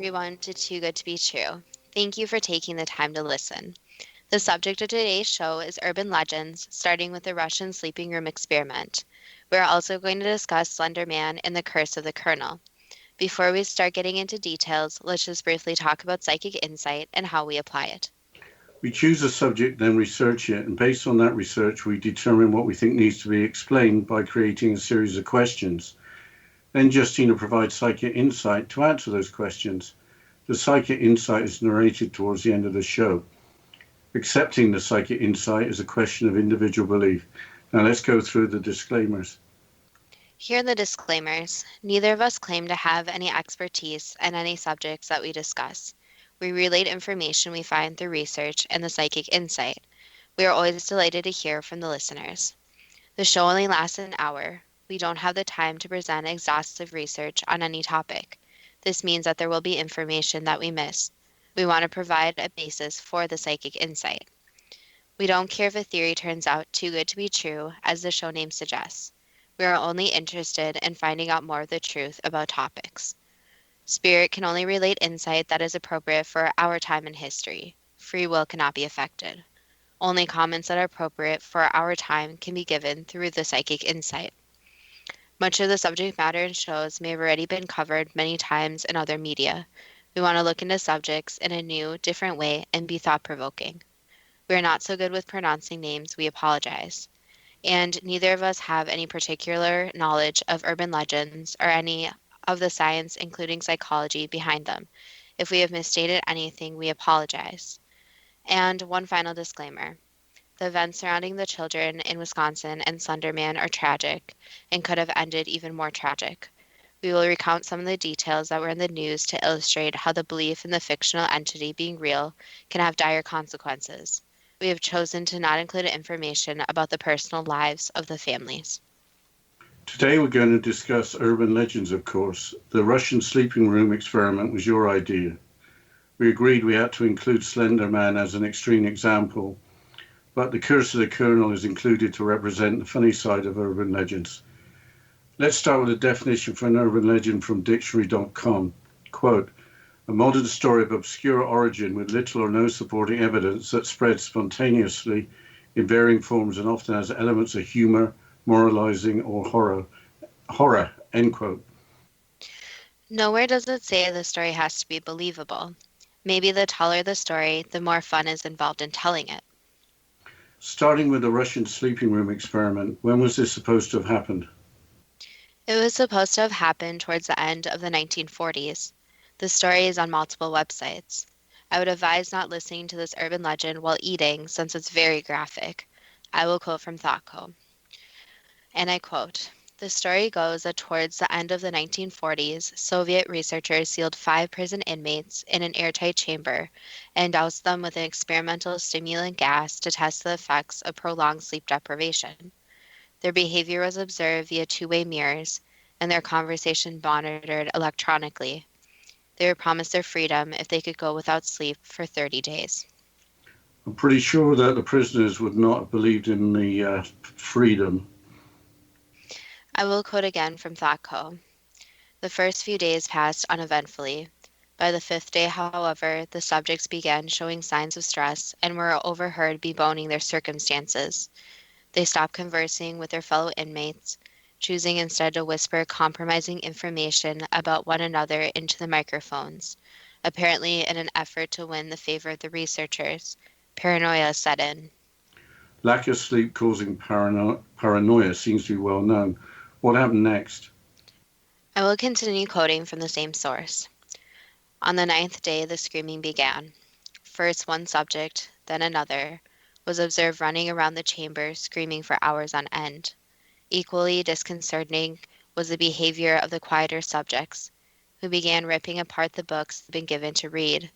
everyone to Too Good to Be True. Thank you for taking the time to listen. The subject of today's show is urban legends, starting with the Russian sleeping room experiment. We're also going to discuss Slender Man and the curse of the Colonel. Before we start getting into details, let's just briefly talk about psychic insight and how we apply it. We choose a subject, then research it, and based on that research, we determine what we think needs to be explained by creating a series of questions. Then Justina provides psychic insight to answer those questions. The psychic insight is narrated towards the end of the show. Accepting the psychic insight is a question of individual belief. Now let's go through the disclaimers. Here are the disclaimers. Neither of us claim to have any expertise in any subjects that we discuss. We relate information we find through research and the psychic insight. We are always delighted to hear from the listeners. The show only lasts an hour. We don't have the time to present exhaustive research on any topic. This means that there will be information that we miss. We want to provide a basis for the psychic insight. We don't care if a theory turns out too good to be true, as the show name suggests. We are only interested in finding out more of the truth about topics. Spirit can only relate insight that is appropriate for our time in history. Free will cannot be affected. Only comments that are appropriate for our time can be given through the psychic insight. Much of the subject matter in shows may have already been covered many times in other media. We want to look into subjects in a new, different way and be thought-provoking. We are not so good with pronouncing names, we apologize. And neither of us have any particular knowledge of urban legends or any of the science, including psychology, behind them. If we have misstated anything, we apologize. And one final disclaimer. The events surrounding the children in Wisconsin and Slender Man are tragic and could have ended even more tragic. We will recount some of the details that were in the news to illustrate how the belief in the fictional entity being real can have dire consequences. We have chosen to not include information about the personal lives of the families. Today we're going to discuss urban legends, of course. The Russian sleeping room experiment was your idea. We agreed we had to include Slender Man as an extreme example, but the curse of the Colonel is included to represent the funny side of urban legends. Let's start with a definition for an urban legend from dictionary.com. Quote, a modern story of obscure origin with little or no supporting evidence that spreads spontaneously in varying forms and often has elements of humor, moralizing, or horror, end quote. Nowhere does it say the story has to be believable. Maybe the taller the story, the more fun is involved in telling it. Starting with the Russian sleeping room experiment, when was this supposed to have happened? It was supposed to have happened towards the end of the 1940s. The story is on multiple websites. I would advise not listening to this urban legend while eating since it's very graphic. I will quote from ThoughtCo. And I quote, the story goes that towards the end of the 1940s, Soviet researchers sealed 5 prison inmates in an airtight chamber and doused them with an experimental stimulant gas to test the effects of prolonged sleep deprivation. Their behavior was observed via two-way mirrors and their conversation monitored electronically. They were promised their freedom if they could go without sleep for 30 days. I'm pretty sure that the prisoners would not have believed in the freedom. I will quote again from ThoughtCo. The first few days passed uneventfully. By the 5th day, however, the subjects began showing signs of stress and were overheard bemoaning their circumstances. They stopped conversing with their fellow inmates, choosing instead to whisper compromising information about one another into the microphones, apparently in an effort to win the favor of the researchers. Paranoia set in. Lack of sleep causing paranoia seems to be well known. What happened next? I will continue quoting from the same source. On the 9th day, the screaming began. First one subject, then another, was observed running around the chamber screaming for hours on end. Equally disconcerting was the behavior of the quieter subjects, who began ripping apart the books they'd been given to read,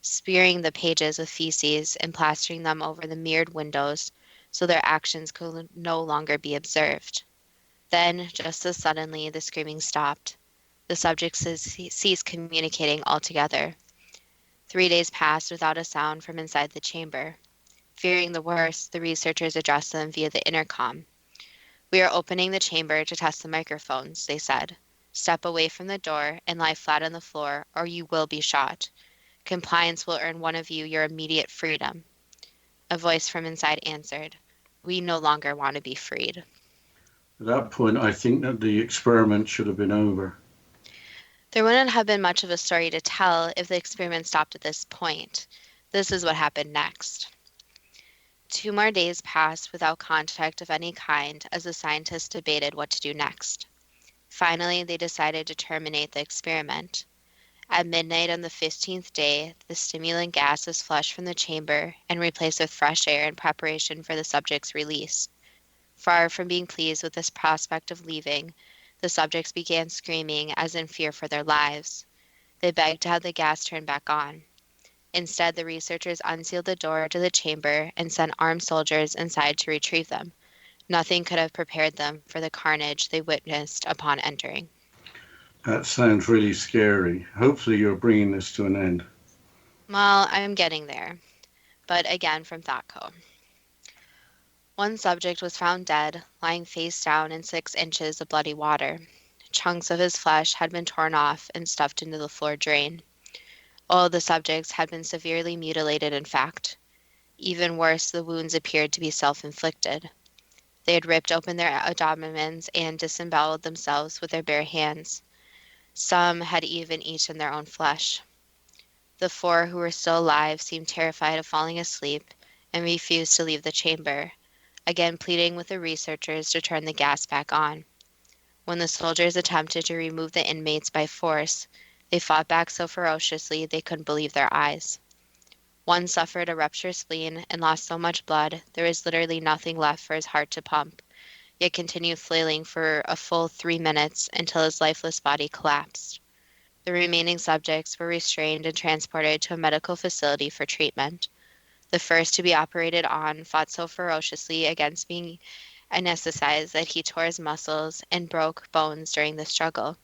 spearing the pages with feces and plastering them over the mirrored windows so their actions could no longer be observed. Then, just as suddenly, the screaming stopped. The subjects ceased communicating altogether. 3 days passed without a sound from inside the chamber. Fearing the worst, the researchers addressed them via the intercom. We are opening the chamber to test the microphones, they said. Step away from the door and lie flat on the floor, or you will be shot. Compliance will earn one of you your immediate freedom. A voice from inside answered, "We no longer want to be freed." At that point, I think that the experiment should have been over. There wouldn't have been much of a story to tell if the experiment stopped at this point. This is what happened next. 2 more days passed without contact of any kind as the scientists debated what to do next. Finally, they decided to terminate the experiment. At midnight on the 15th day, the stimulant gas was flushed from the chamber and replaced with fresh air in preparation for the subject's release. Far from being pleased with this prospect of leaving, the subjects began screaming as in fear for their lives. They begged to have the gas turned back on. Instead, the researchers unsealed the door to the chamber and sent armed soldiers inside to retrieve them. Nothing could have prepared them for the carnage they witnessed upon entering. That sounds really scary. Hopefully, you're bringing this to an end. Well, I'm getting there. But again from Thaco. One subject was found dead, lying face down in 6 inches of bloody water. Chunks of his flesh had been torn off and stuffed into the floor drain. All the subjects had been severely mutilated, in fact. Even worse, the wounds appeared to be self-inflicted. They had ripped open their abdomens and disemboweled themselves with their bare hands. Some had even eaten their own flesh. The 4 who were still alive seemed terrified of falling asleep and refused to leave the chamber, again pleading with the researchers to turn the gas back on. When the soldiers attempted to remove the inmates by force, they fought back so ferociously they couldn't believe their eyes. One suffered a ruptured spleen and lost so much blood there was literally nothing left for his heart to pump, yet continued flailing for a full 3 minutes until his lifeless body collapsed. The remaining subjects were restrained and transported to a medical facility for treatment. The first to be operated on fought so ferociously against being anesthetized that he tore his muscles and broke bones during the struggle.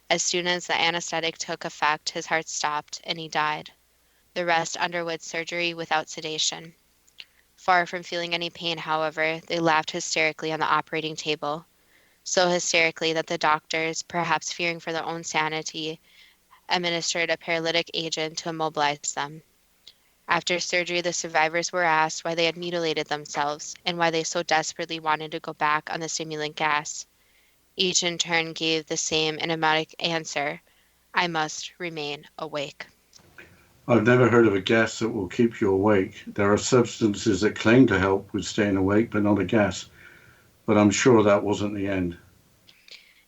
As soon as the anesthetic took effect, his heart stopped and he died. The rest underwent surgery without sedation. Far from feeling any pain, however, they laughed hysterically on the operating table, so hysterically that the doctors, perhaps fearing for their own sanity, administered a paralytic agent to immobilize them. After surgery, the survivors were asked why they had mutilated themselves and why they so desperately wanted to go back on the stimulant gas. Each in turn gave the same enigmatic answer: "I must remain awake." I've never heard of a gas that will keep you awake. There are substances that claim to help with staying awake, but not a gas. But I'm sure that wasn't the end.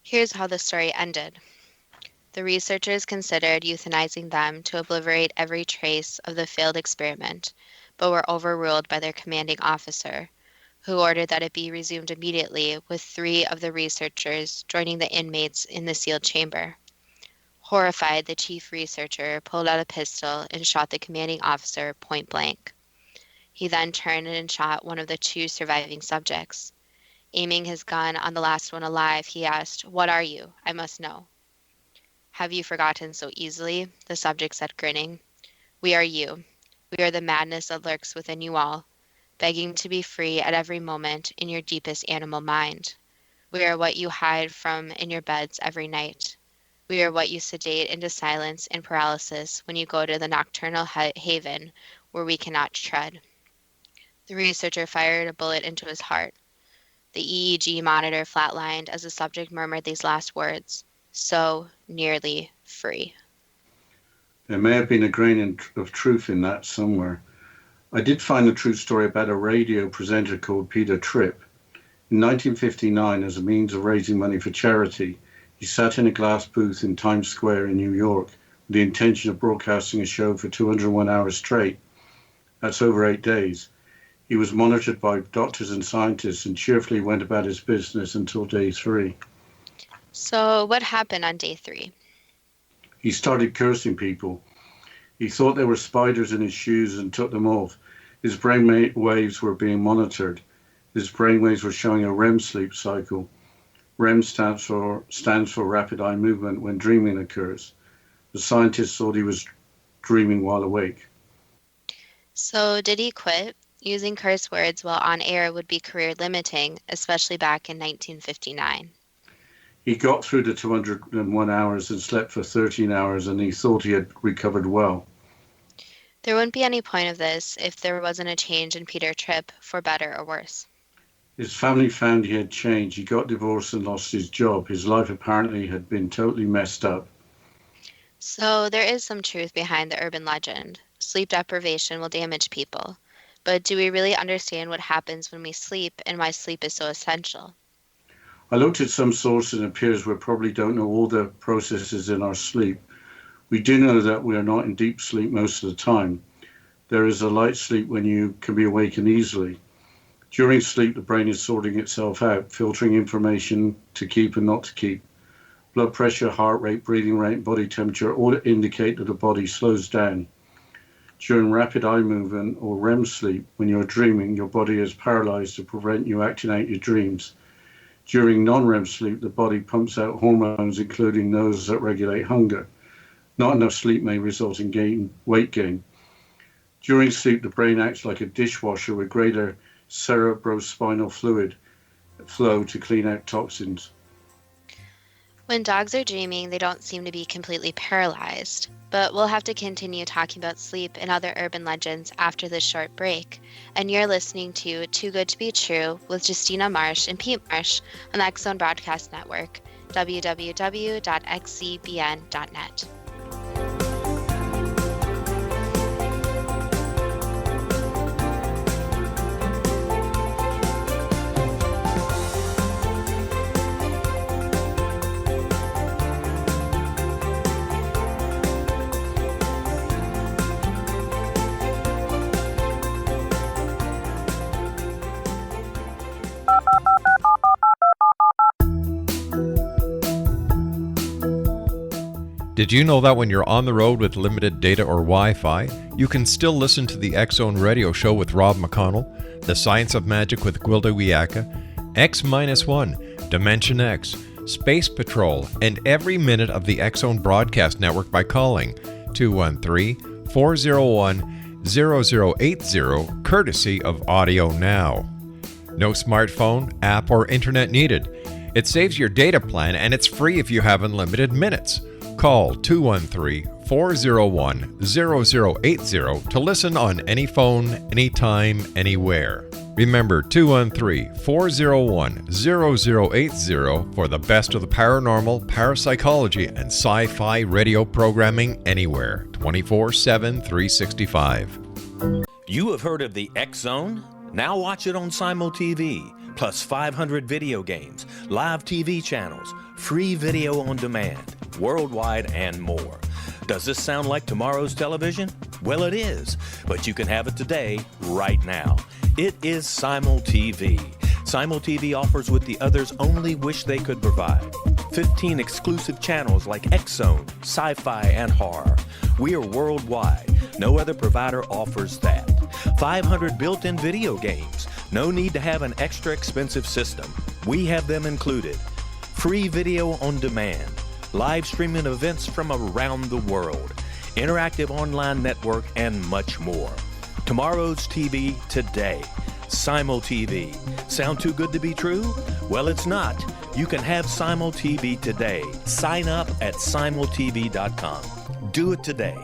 Here's how the story ended. The researchers considered euthanizing them to obliterate every trace of the failed experiment, but were overruled by their commanding officer, who ordered that it be resumed immediately, with 3 of the researchers joining the inmates in the sealed chamber. Horrified, the chief researcher pulled out a pistol and shot the commanding officer point blank. He then turned and shot one of the 2 surviving subjects. Aiming his gun on the last one alive, he asked, "What are you? I must know." "Have you forgotten so easily?" the subject said, grinning. "We are you. We are the madness that lurks within you all, begging to be free at every moment in your deepest animal mind. We are what you hide from in your beds every night. We are what you sedate into silence and paralysis when you go to the nocturnal haven where we cannot tread." The researcher fired a bullet into his heart. The EEG monitor flatlined as the subject murmured these last words: "So nearly free." There may have been a grain of truth in that somewhere. I did find a true story about a radio presenter called Peter Tripp. In 1959, as a means of raising money for charity, he sat in a glass booth in Times Square in New York with the intention of broadcasting a show for 201 hours straight. That's over 8 days. He was monitored by doctors and scientists and cheerfully went about his business until day 3. So, what happened on day 3? He started cursing people. He thought there were spiders in his shoes and took them off. His brain waves were being monitored. His brain waves were showing a REM sleep cycle. REM stands for rapid eye movement when dreaming occurs. The scientists thought he was dreaming while awake. So, did he quit? Using curse words while on air would be career limiting, especially back in 1959. He got through the 201 hours and slept for 13 hours, and he thought he had recovered well. There wouldn't be any point of this if there wasn't a change in Peter Tripp, for better or worse. His family found he had changed. He got divorced and lost his job. His life apparently had been totally messed up. So there is some truth behind the urban legend. Sleep deprivation will damage people. But do we really understand what happens when we sleep and why sleep is so essential? I looked at some sources and it appears we probably don't know all the processes in our sleep. We do know that we are not in deep sleep most of the time. There is a light sleep when you can be awakened easily. During sleep, the brain is sorting itself out, filtering information to keep and not to keep. Blood pressure, heart rate, breathing rate, body temperature all indicate that the body slows down. During rapid eye movement or REM sleep, when you're dreaming, your body is paralyzed to prevent you acting out your dreams. During non-REM sleep, the body pumps out hormones, including those that regulate hunger. Not enough sleep may result in weight gain. During sleep, the brain acts like a dishwasher with greater cerebrospinal fluid flow to clean out toxins. When dogs are dreaming, they don't seem to be completely paralyzed. But we'll have to continue talking about sleep and other urban legends after this short break. And you're listening to Too Good to Be True with Justina Marsh and Pete Marsh on the X Zone Broadcast Network, www.xcbn.net. Did you know that when you're on the road with limited data or Wi-Fi, you can still listen to the X Zone Radio Show with Rob McConnell, The Science of Magic with Gwilda Wiyaka, X-1, Dimension X, Space Patrol, and every minute of the X Zone Broadcast Network by calling 213-401-0080, courtesy of Audio Now. No smartphone, app, or internet needed. It saves your data plan and it's free if you have unlimited minutes. Call 213-401-0080 to listen on any phone, anytime, anywhere. Remember 213-401-0080 for the best of the paranormal, parapsychology, and sci-fi radio programming anywhere, 24/7, 365. You have heard of the X Zone? Now watch it on Simul TV, plus 500 video games, live TV channels, free video on demand, worldwide, and more. Does this sound like tomorrow's television? Well, it is, but you can have it today, right now. It is Simul TV. Simul TV offers what the others only wish they could provide. 15 exclusive channels like X Zone, sci-fi, and horror. We are worldwide. No other provider offers that. 500 built-in video games. No need to have an extra expensive system. We have them included. Free video on demand. Live streaming events from around the world. Interactive online network, and much more. Tomorrow's TV today. Simul TV. Sound too good to be true? Well, it's not. You can have Simul TV today. Sign up at simultv.com. Do it today.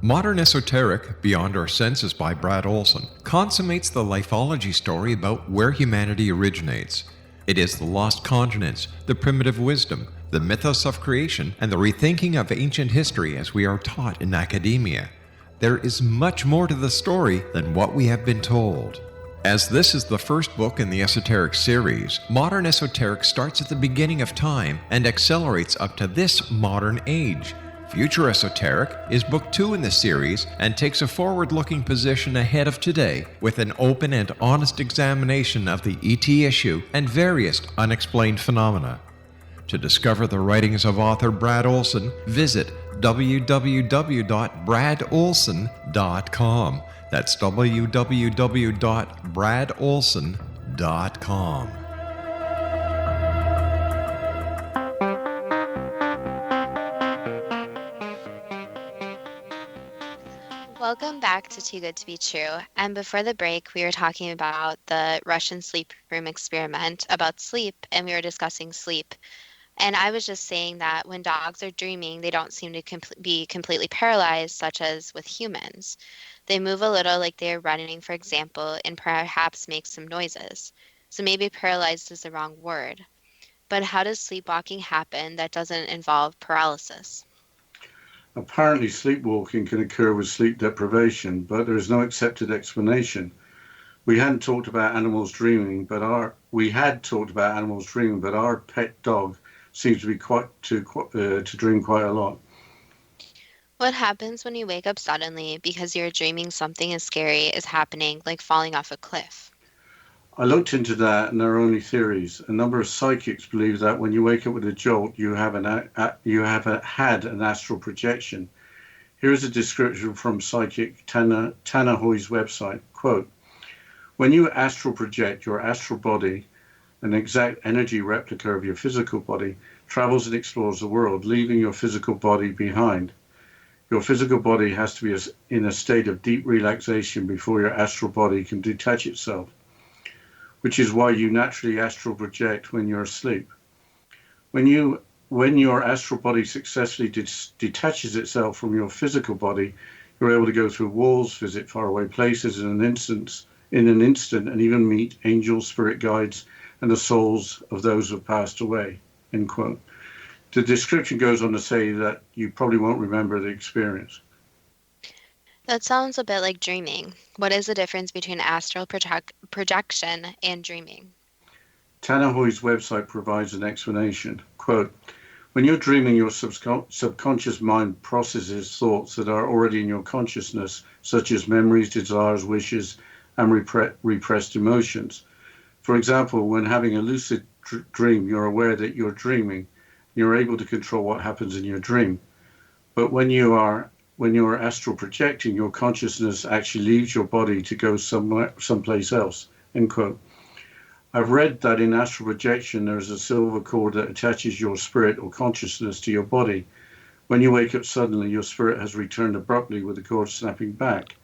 Modern Esoteric, Beyond Our Senses by Brad Olson, consummates the lifology story about where humanity originates. It is the lost continents, the primitive wisdom, the mythos of creation, and the rethinking of ancient history as we are taught in academia. There is much more to the story than what we have been told. As this is the first book in the Esoteric series, Modern Esoteric starts at the beginning of time and accelerates up to this modern age. Future Esoteric is book 2 in the series and takes a forward-looking position ahead of today with an open and honest examination of the ET issue and various unexplained phenomena. To discover the writings of author Brad Olson, visit www.bradolson.com. That's www.bradolson.com. Welcome back to Too Good to Be True. And before the break, we were talking about the Russian sleep room experiment about sleep, and we were discussing sleep. And I was just saying that when dogs are dreaming, they don't seem to be completely paralyzed, such as with humans. They move a little like they are running, for example, and perhaps make some noises. So maybe paralyzed is the wrong word. But how does sleepwalking happen that doesn't involve paralysis? Apparently, sleepwalking can occur with sleep deprivation, but there is no accepted explanation. We hadn't talked about animals dreaming, but our pet dog seems to be to dream quite a lot. What happens when you wake up suddenly because you're dreaming something as scary is happening, like falling off a cliff? I looked into that, and there are only theories. A number of psychics believe that when you wake up with a jolt, had an astral projection. Here is a description from psychic Tana Hoy's website. Quote, when you astral project, your astral body, an exact energy replica of your physical body, travels and explores the world, leaving your physical body behind. Your physical body has to be in a state of deep relaxation before your astral body can detach itself, which is why you naturally astral project when you're asleep. When you when your astral body successfully detaches itself from your physical body, you're able to go through walls, visit faraway places in an instant, and even meet angels, spirit guides, and the souls of those who have passed away. End quote. The description goes on to say that you probably won't remember the experience. That sounds a bit like dreaming. What is the difference between astral projection and dreaming? Tanahoy's website provides an explanation. Quote, when you're dreaming, your subconscious mind processes thoughts that are already in your consciousness, such as memories, desires, wishes, and repressed emotions. For example, when having a lucid dream, you're aware that you're dreaming. You're able to control what happens in your dream. But when you're astral projecting, your consciousness actually leaves your body to go someplace else. End quote. I've read that in astral projection there is a silver cord that attaches your spirit or consciousness to your body. When you wake up suddenly, your spirit has returned abruptly with the cord snapping back.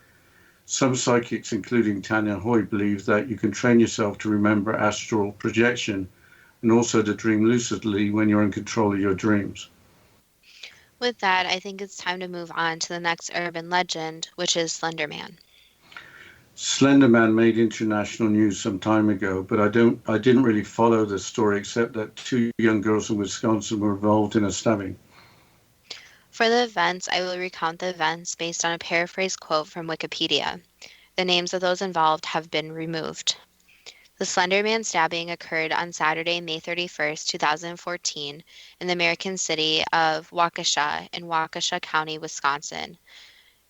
Some psychics, including Tanya Hoy, believe that you can train yourself to remember astral projection and also to dream lucidly when you're in control of your dreams. With that, I think it's time to move on to the next urban legend, which is Slender Man. Slender Man made international news some time ago, but I didn't really follow the story except that two young girls in Wisconsin were involved in a stabbing. For the events, I will recount the events based on a paraphrased quote from Wikipedia. The names of those involved have been removed. The Slender Man stabbing occurred on Saturday, May 31st, 2014, in the American city of Waukesha in Waukesha County, Wisconsin,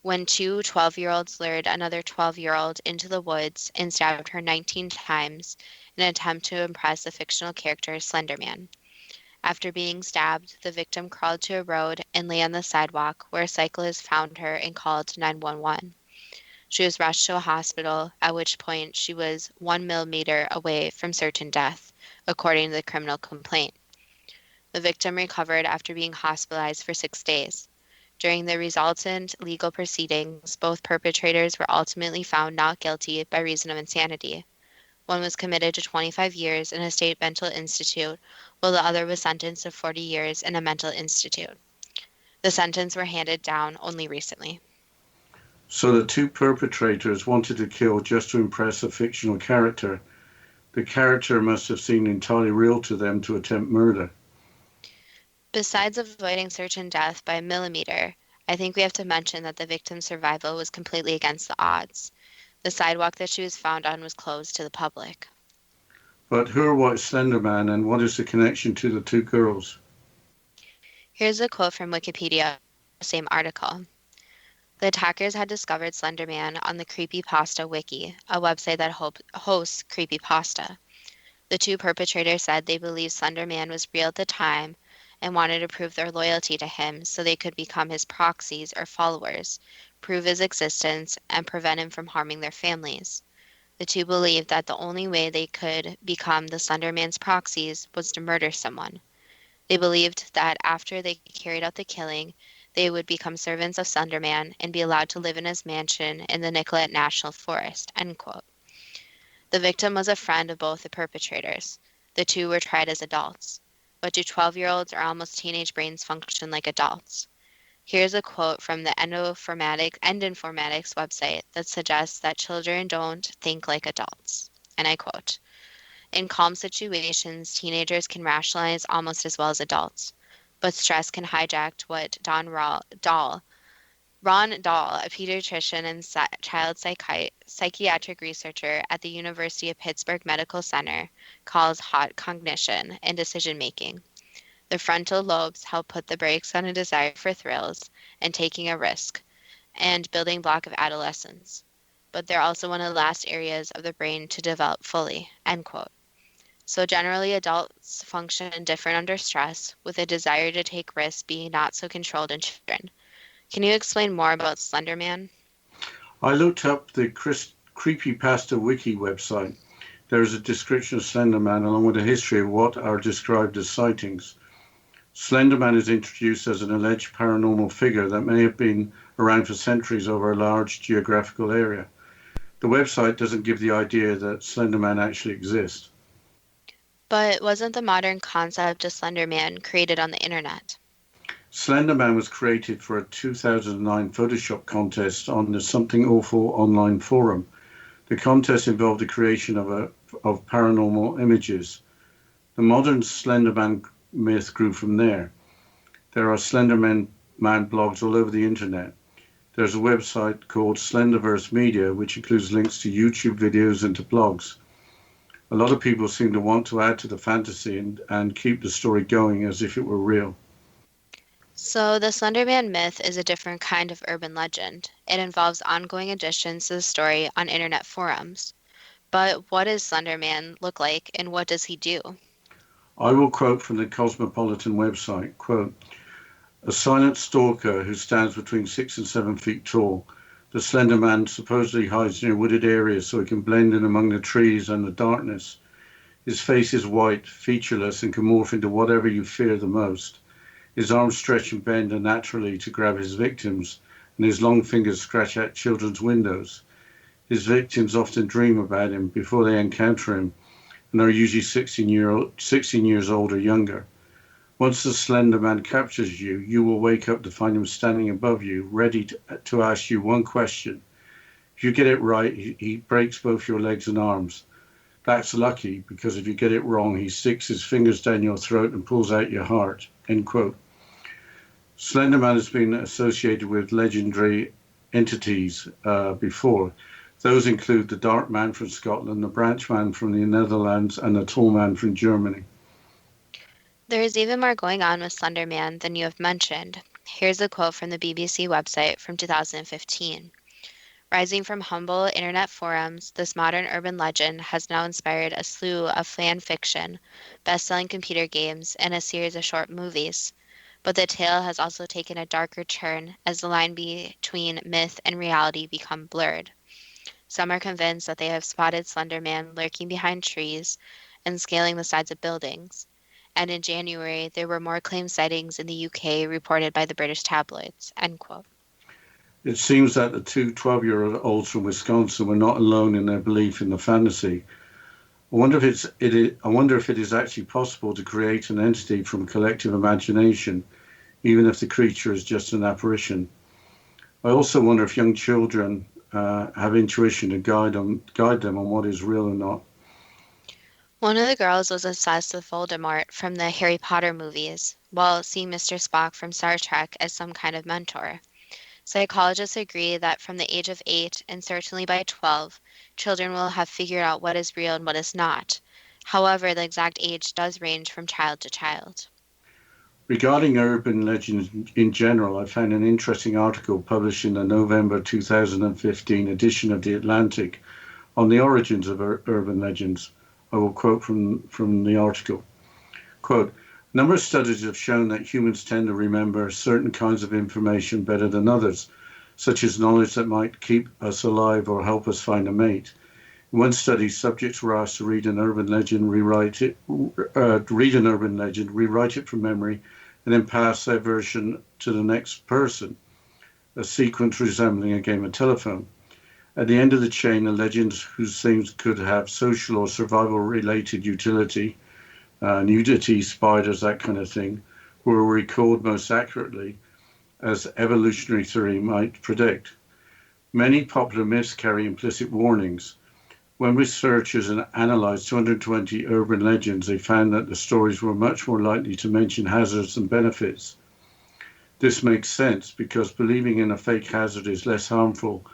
when two 12-year-olds lured another 12-year-old into the woods and stabbed her 19 times in an attempt to impress the fictional character Slender Man. After being stabbed, the victim crawled to a road and lay on the sidewalk, where a cyclist found her and called 911. She was rushed to a hospital, at which point she was 1 millimeter away from certain death, according to the criminal complaint. The victim recovered after being hospitalized for 6 days. During the resultant legal proceedings, both perpetrators were ultimately found not guilty by reason of insanity. One was committed to 25 years in a state mental institute, while the other was sentenced to 40 years in a mental institute. The sentences were handed down only recently. So the two perpetrators wanted to kill just to impress a fictional character. The character must have seemed entirely real to them to attempt murder. Besides avoiding certain death by a millimeter, I think we have to mention that the victim's survival was completely against the odds. The sidewalk that she was found on was closed to the public. But who or what is Slender Man and what is the connection to the two girls? Here's a quote from Wikipedia, same article. The attackers had discovered Slender Man on the Creepypasta Wiki, a website that hosts creepypasta. The two perpetrators said they believed Slender Man was real at the time and wanted to prove their loyalty to him so they could become his proxies or followers, prove his existence, and prevent him from harming their families. The two believed that the only way they could become the Slender Man's proxies was to murder someone. They believed that after they carried out the killing, they would become servants of Slender Man and be allowed to live in his mansion in the Nicolet National Forest, end quote. The victim was a friend of both the perpetrators. The two were tried as adults. But do 12-year-olds or almost teenage brains function like adults? Here's a quote from the Endinformatics website that suggests that children don't think like adults. And I quote, "In calm situations, teenagers can rationalize almost as well as adults, but stress can hijack what Ron Dahl, a pediatrician and child psychiatric researcher at the University of Pittsburgh Medical Center, calls hot cognition and decision making. The frontal lobes help put the brakes on a desire for thrills and taking a risk, and building block of adolescence. But they're also one of the last areas of the brain to develop fully." End quote. So generally, adults function different under stress, with a desire to take risks being not so controlled in children. Can you explain more about Slender Man? I looked up the Creepypasta Wiki website. There is a description of Slender Man along with a history of what are described as sightings. Slender Man is introduced as an alleged paranormal figure that may have been around for centuries over a large geographical area. The website doesn't give the idea that Slender Man actually exists. But wasn't the modern concept of Slender Man created on the internet? Slender Man was created for a 2009 Photoshop contest on the Something Awful online forum. The contest involved the creation of paranormal images. The modern Slender Man myth grew from there. There are Slender Man blogs all over the internet. There's a website called Slenderverse Media, which includes links to YouTube videos and to blogs. A lot of people seem to want to add to the fantasy and keep the story going as if it were real. So the Slender Man myth is a different kind of urban legend. It involves ongoing additions to the story on internet forums. But what does Slender Man look like, and what does he do? I will quote from the Cosmopolitan website, quote, "A silent stalker who stands between 6 and 7 feet tall. The Slender Man supposedly hides near wooded areas so he can blend in among the trees and the darkness. His face is white, featureless, and can morph into whatever you fear the most. His arms stretch and bend unnaturally to grab his victims, and his long fingers scratch at children's windows. His victims often dream about him before they encounter him, and are usually 16 years old or younger. Once the Slender Man captures you, you will wake up to find him standing above you, ready to ask you one question. If you get it right, he breaks both your legs and arms. That's lucky, because if you get it wrong, he sticks his fingers down your throat and pulls out your heart." End quote. Slender Man has been associated with legendary entities before. Those include the Dark Man from Scotland, the Branch Man from the Netherlands, and the Tall Man from Germany. There is even more going on with Slender Man than you have mentioned. Here's a quote from the BBC website from 2015. "Rising from humble internet forums, this modern urban legend has now inspired a slew of fan fiction, best-selling computer games, and a series of short movies. But the tale has also taken a darker turn as the line between myth and reality become blurred. Some are convinced that they have spotted Slender Man lurking behind trees and scaling the sides of buildings. And in January, there were more claimed sightings in the UK reported by the British tabloids." End quote. It seems that the two 12-year-olds from Wisconsin were not alone in their belief in the fantasy. I wonder if it is actually possible to create an entity from collective imagination, even if the creature is just an apparition. I also wonder if young children have intuition to guide them on what is real or not. One of the girls was obsessed with Voldemort from the Harry Potter movies, while seeing Mr. Spock from Star Trek as some kind of mentor. Psychologists agree that from the age of 8, and certainly by 12, children will have figured out what is real and what is not. However, the exact age does range from child to child. Regarding urban legends in general, I found an interesting article published in the November 2015 edition of The Atlantic on the origins of urban legends. I will quote from the article. Quote, "A number of studies have shown that humans tend to remember certain kinds of information better than others, such as knowledge that might keep us alive or help us find a mate. In one study, subjects were asked to read an urban legend, rewrite it from memory, and then pass their version to the next person, a sequence resembling a game of telephone. At the end of the chain are legends whose themes could have social or survival-related utility, nudity, spiders, that kind of thing, were recalled most accurately, as evolutionary theory might predict. Many popular myths carry implicit warnings. When researchers analyzed 220 urban legends, they found that the stories were much more likely to mention hazards than benefits. This makes sense because believing in a fake hazard is less harmful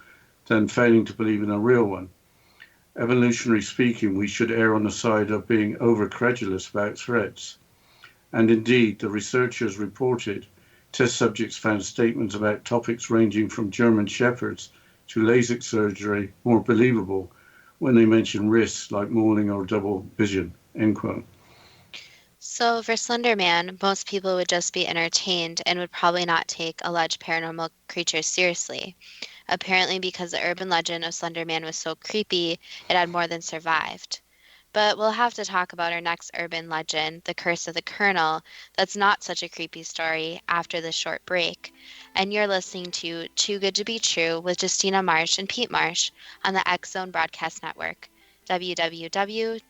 than failing to believe in a real one. Evolutionary speaking, we should err on the side of being over-credulous about threats. And indeed, the researchers reported test subjects found statements about topics ranging from German shepherds to LASIK surgery more believable when they mention risks like mauling or double vision, end quote. So, for Slender Man, most people would just be entertained and would probably not take alleged paranormal creatures seriously. Apparently, because the urban legend of Slender Man was so creepy, it had more than survived. But we'll have to talk about our next urban legend, The Curse of the Colonel, that's not such a creepy story, after this short break. And you're listening to Too Good to Be True with Justina Marsh and Pete Marsh on the X Zone Broadcast Network, www.xzbn.net.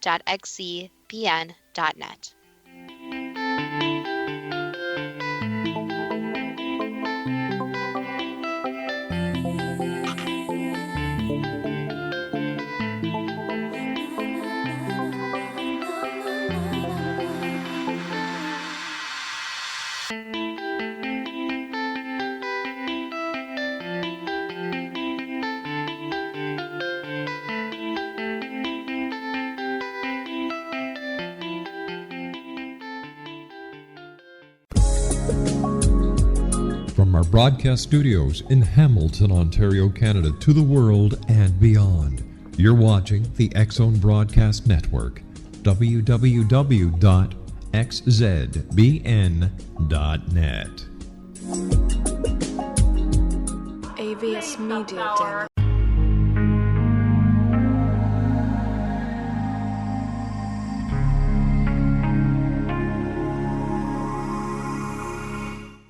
From our broadcast studios in Hamilton, Ontario, Canada, to the world and beyond, you're watching the X Zone Broadcast Network, www.xzbn.net. AVS Media Demo.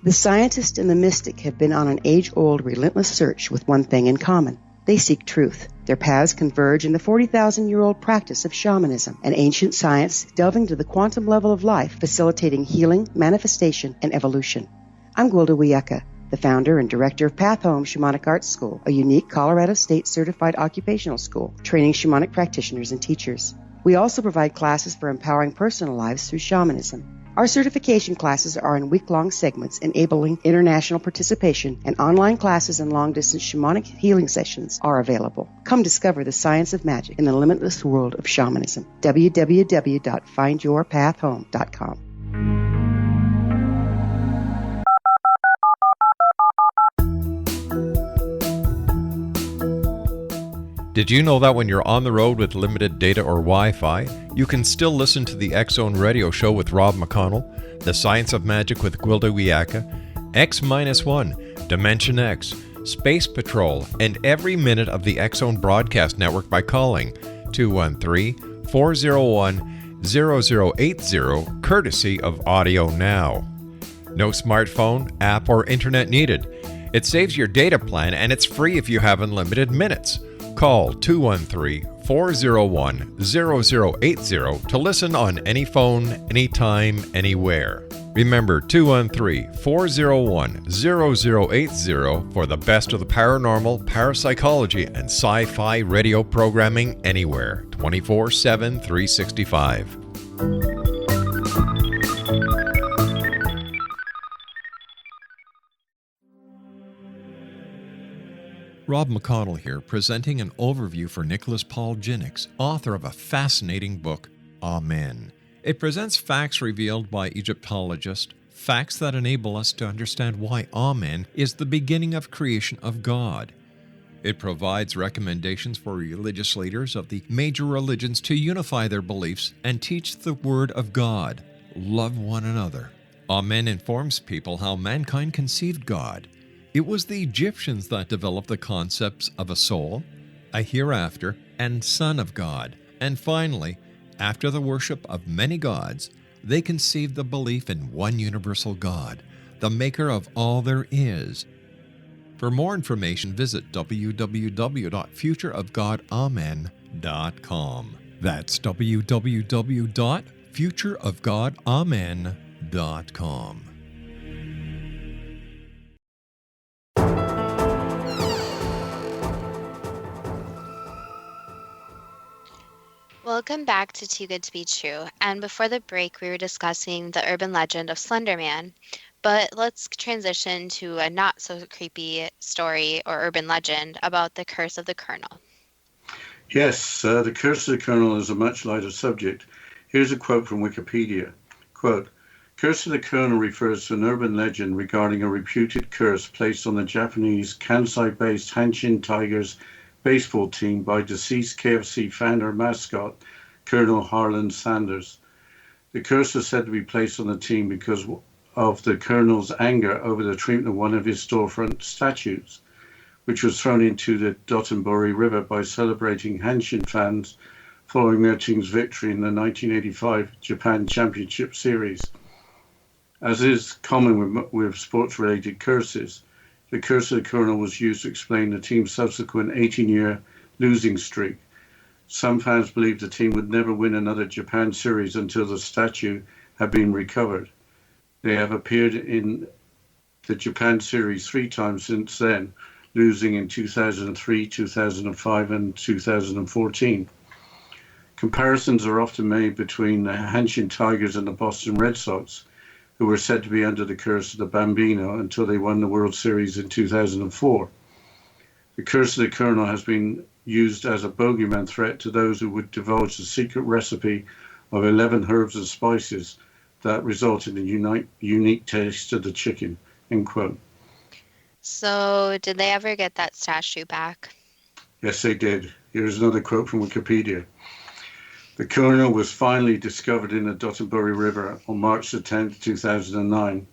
The scientist and the mystic have been on an age-old, relentless search with one thing in common. They seek truth. Their paths converge in the 40,000-year-old practice of shamanism, an ancient science delving to the quantum level of life, facilitating healing, manifestation, and evolution. I'm Gwilda Wiyaka, the founder and director of Path Home Shamanic Arts School, a unique Colorado State-certified occupational school training shamanic practitioners and teachers. We also provide classes for empowering personal lives through shamanism. Our certification classes are in week-long segments enabling international participation, and online classes and long-distance shamanic healing sessions are available. Come discover the science of magic in the limitless world of shamanism. www.findyourpathhome.com. Did you know that when you're on the road with limited data or Wi-Fi, you can still listen to the X Zone Radio Show with Rob McConnell, The Science of Magic with Gwilda Wiyaka, X-1, Dimension X, Space Patrol, and every minute of the X Zone Broadcast Network by calling 213-401-0080, courtesy of Audio Now. No smartphone, app, or internet needed. It saves your data plan and it's free if you have unlimited minutes. Call 213-401-0080 to listen on any phone, anytime, anywhere. Remember 213-401-0080 for the best of the paranormal, parapsychology, and sci-fi radio programming anywhere, 24/7, 365. Rob McConnell here, presenting an overview for Nicholas Paul Jennings, author of a fascinating book, Amen. It presents facts revealed by Egyptologists, facts that enable us to understand why Amen is the beginning of creation of God. It provides recommendations for religious leaders of the major religions to unify their beliefs and teach the Word of God. Love one another. Amen informs people how mankind conceived God. It was the Egyptians that developed the concepts of a soul, a hereafter, and Son of God. And finally, after the worship of many gods, They conceived the belief in one universal God, the maker of all there is. For more information, visit www.futureofgodamen.com. That's www.futureofgodamen.com. Welcome back to Too Good to Be True. And before the break, we were discussing the urban legend of Slender Man. But let's transition to a not so creepy story or urban legend about the curse of the Colonel. Yes, the curse of the Colonel is a much lighter subject. Here's a quote from Wikipedia. Quote, Curse of the Colonel refers to an urban legend regarding a reputed curse placed on the Japanese Kansai-based Hanshin Tigers baseball team by deceased KFC founder mascot Colonel Harlan Sanders. The curse was said to be placed on the team because of the Colonel's anger over the treatment of one of his storefront statues, which was thrown into the Dotonbori River by celebrating Hanshin fans following their team's victory in the 1985 Japan Championship Series. As is common with sports-related curses, the curse of the Colonel was used to explain the team's subsequent 18-year losing streak. Some fans believed the team would never win another Japan series until the statue had been recovered. They have appeared in the Japan series 3 times since then, losing in 2003, 2005, and 2014. Comparisons are often made between the Hanshin Tigers and the Boston Red Sox, who were said to be under the curse of the Bambino until they won the World Series in 2004. The curse of the Colonel has been used as a bogeyman threat to those who would divulge the secret recipe of 11 herbs and spices that result in the unique taste of the chicken, end quote. So, did they ever get that statue back? Yes, they did. Here's another quote from Wikipedia. The Colonel was finally discovered in the Dotonbori River on March the 10th, 2009.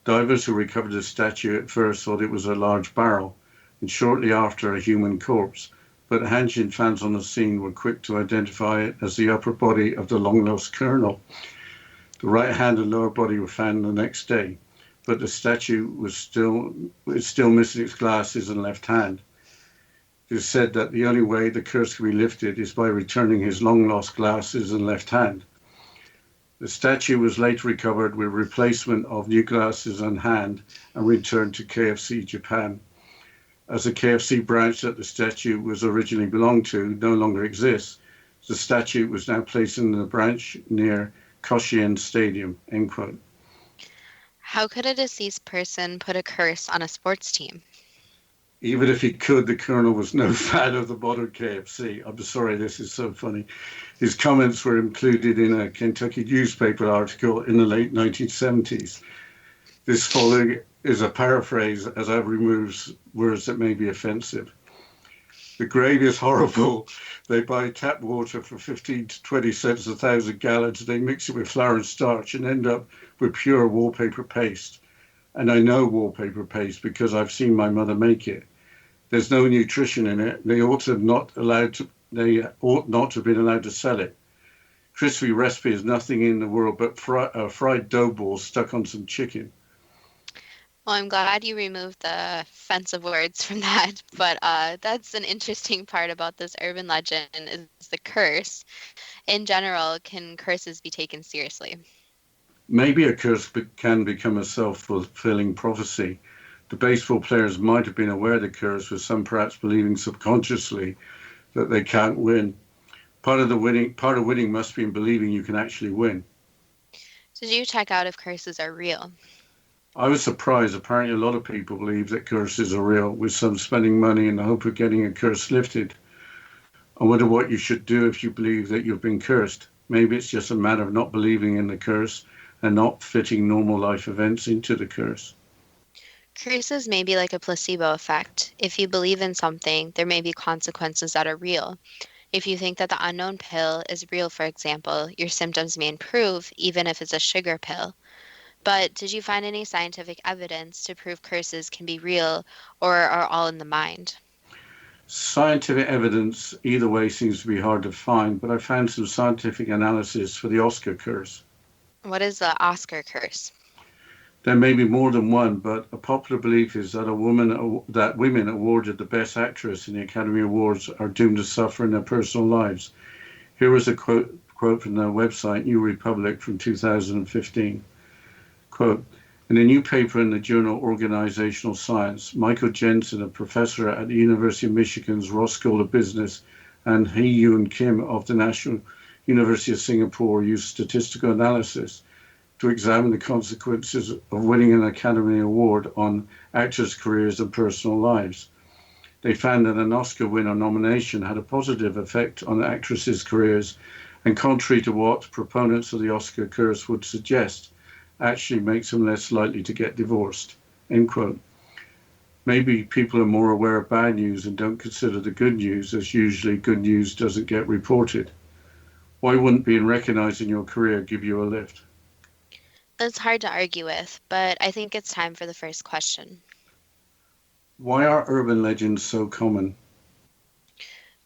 Divers who recovered the statue at first thought it was a large barrel, and shortly after a human corpse, but Hanshin fans on the scene were quick to identify it as the upper body of the long-lost Colonel. The right hand and lower body were found the next day, but the statue was still missing its glasses and left hand. It is said that the only way the curse can be lifted is by returning his long-lost glasses and left hand. The statue was later recovered with replacement of new glasses and hand and returned to KFC Japan. As the KFC branch that the statue was originally belonged to no longer exists, the statue was now placed in the branch near Koshien Stadium, end quote. How could a deceased person put a curse on a sports team? Even if he could, the Colonel was no fan of the modern KFC. I'm sorry, this is so funny. His comments were included in a Kentucky newspaper article in the late 1970s. This following is a paraphrase, as I removes words that may be offensive. The gravy is horrible. They buy tap water for 15 to 20 cents a 1,000 gallons. They mix it with flour and starch and end up with pure wallpaper paste. And I know wallpaper paste because I've seen my mother make it. There's no nutrition in it. They ought not to have been allowed to sell it. Crispy recipe is nothing in the world but fried dough balls stuck on some chicken. Well, I'm glad you removed the offensive words from that, but that's an interesting part about this urban legend is the curse. In general, can curses be taken seriously? Maybe a curse can become a self-fulfilling prophecy. The baseball players might have been aware of the curse, with some perhaps believing subconsciously that they can't win. Part of winning must be in believing you can actually win. Did you check out if curses are real? I was surprised. Apparently, a lot of people believe that curses are real, with some spending money in the hope of getting a curse lifted. I wonder what you should do if you believe that you've been cursed. Maybe it's just a matter of not believing in the curse and not fitting normal life events into the curse. Curses may be like a placebo effect. If you believe in something, there may be consequences that are real. If you think that the unknown pill is real, for example, your symptoms may improve, even if it's a sugar pill. But did you find any scientific evidence to prove curses can be real or are all in the mind? Scientific evidence either way seems to be hard to find, but I found some scientific analysis for the Oscar curse. What is the Oscar curse? There may be more than one, but a popular belief is that that women awarded the Best Actress in the Academy Awards are doomed to suffer in their personal lives. Here is a quote from their website, New Republic, from 2015. Quote, in a new paper in the journal Organizational Science, Michael Jensen, a professor at the University of Michigan's Ross School of Business, and Hee Yoon Kim of the National University of Singapore used statistical analysis to examine the consequences of winning an Academy Award on actors' careers and personal lives. They found that an Oscar win or nomination had a positive effect on actresses' careers, and contrary to what proponents of the Oscar curse would suggest, actually makes them less likely to get divorced. End quote. Maybe people are more aware of bad news and don't consider the good news, as usually good news doesn't get reported. Why wouldn't being recognized in your career give you a lift? That's hard to argue with, but I think it's time for the first question. Why are urban legends so common?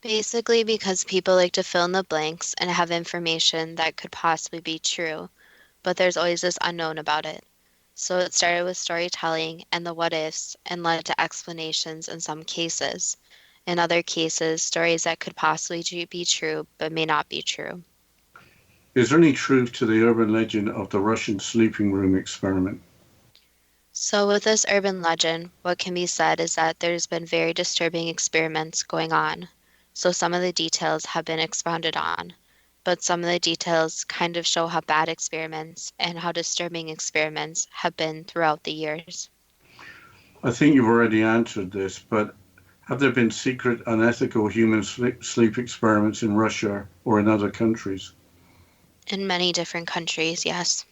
Basically, because people like to fill in the blanks and have information that could possibly be true, but there's always this unknown about it. So it started with storytelling and the what ifs and led to explanations in some cases. In other cases, stories that could possibly be true but may not be true. Is there any truth to the urban legend of the Russian sleeping room experiment? So, with this urban legend, what can be said is that there's been very disturbing experiments going on. So, some of the details have been expounded on, but some of the details kind of show how bad experiments and how disturbing experiments have been throughout the years. I think you've already answered this, but have there been secret, unethical human sleep experiments in Russia or in other countries? In many different countries, yes.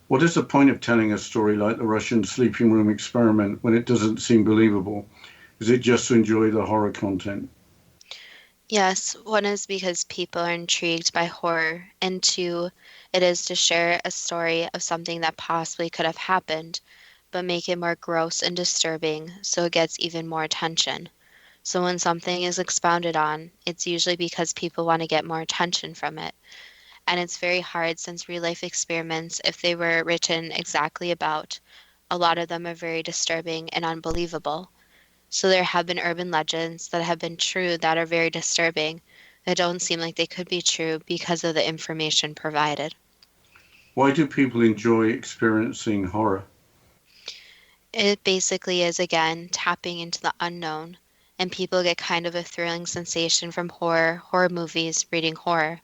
What is the point of telling a story like the Russian sleeping room experiment when it doesn't seem believable? Is it just to enjoy the horror content? Yes, one is because people are intrigued by horror, and two, it is to share a story of something that possibly could have happened, but make it more gross and disturbing so it gets even more attention. So when something is expounded on, it's usually because people want to get more attention from it. And it's very hard since real life experiments, if they were written exactly about, a lot of them are very disturbing and unbelievable. So there have been urban legends that have been true that are very disturbing, that don't seem like they could be true because of the information provided. Why do people enjoy experiencing horror? It basically is, again, tapping into the unknown, and people get kind of a thrilling sensation from horror movies, reading horror.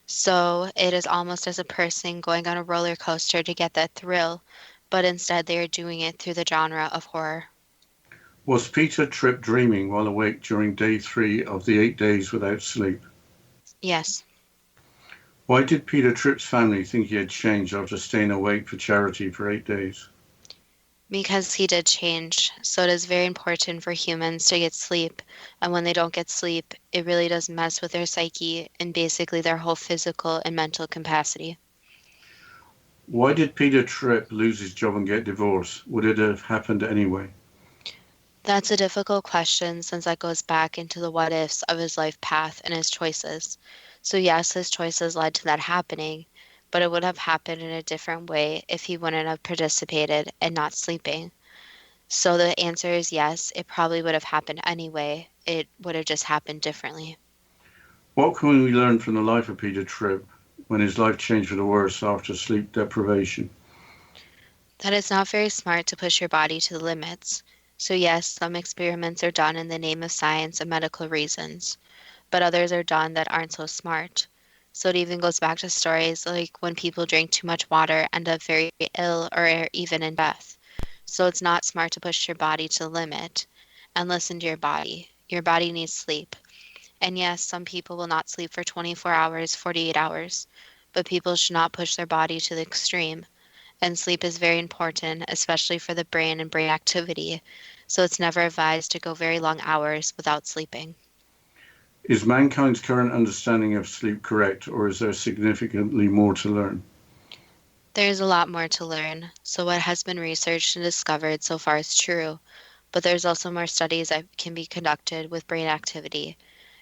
So it is almost as a person going on a roller coaster to get that thrill, but instead they are doing it through the genre of horror. Was Peter Tripp dreaming while awake during day 3 of the 8 days without sleep? Yes, Why did Peter Tripp's family think he had changed after staying awake for charity for 8 days? because he did change. So it is very important for humans to get sleep. And when they don't get sleep, it really does mess with their psyche and basically their whole physical and mental capacity. Why did Peter Tripp lose his job and get divorced? Would it have happened anyway? That's a difficult question since that goes back into the what ifs of his life path and his choices. So, yes, his choices led to that happening, but it would have happened in a different way if he wouldn't have participated and not sleeping. So, the answer is yes, it probably would have happened anyway. It would have just happened differently. What can we learn from the life of Peter Tripp when his life changed for the worse after sleep deprivation? That it's not very smart to push your body to the limits. So, yes, some experiments are done in the name of science and medical reasons, but others are done that aren't so smart. So it even goes back to stories like when people drink too much water, end up very ill or even in death. So it's not smart to push your body to the limit and listen to your body. Your body needs sleep. And yes, some people will not sleep for 24 hours, 48 hours, but people should not push their body to the extreme. And sleep is very important, especially for the brain and brain activity. So it's never advised to go very long hours without sleeping. Is mankind's current understanding of sleep correct, or is there significantly more to learn? There's a lot more to learn. So what has been researched and discovered so far is true, but there's also more studies that can be conducted with brain activity,